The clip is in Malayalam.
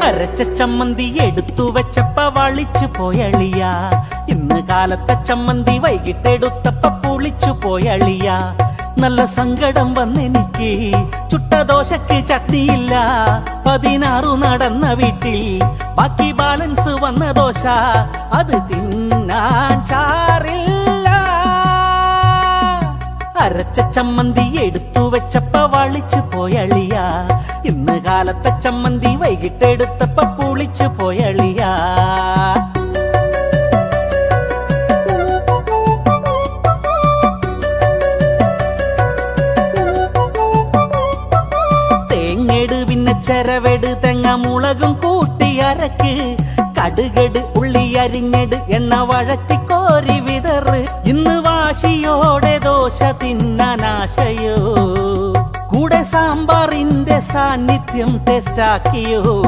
അരച്ച ചമ്മന്തി എടുത്തു വെച്ചപ്പ വളിച്ചു പോയളിയ. ഇന്ന് കാലത്തെ ചമ്മന്തി വൈകിട്ടെടുത്തപ്പ പുളിച്ചു പോയളിയ. നല്ല സങ്കടം വന്നെനിക്ക്, ചുട്ട ദോശക്ക് ചട്നിയില്ല. 16 നടന്ന വീട്ടിൽ ബാക്കി ബാലൻസ് വന്ന ദോശ, അത് തിന്നാൻ ചാറില്ല. അരച്ച ചമ്മന്തി എടുത്തു വെച്ചപ്പ വളിച്ചു പോയളിയ. ഇന്ന് കാലത്തെ ചമ്മന്തി വൈകിട്ടെടുത്തപ്പ പുളിച്ചു പോയളിയ. തേങ്ങെട് പിന്നെ ചെരവെട് തെങ്ങ മുളകും കൂട്ടി അരക്ക്. കടുകട് ഉള്ളി അരിഞ്ഞെട് എണ്ണ വഴറ്റി കോരി വിതറ്. ഇന്ന് വാശിയോടെ ദോശ തിന്നാനാശയോ, കൂടെ സാമ്പാറിന്റെ സാന്നിധ്യം ടേസ്റ്റാക്കിയോ.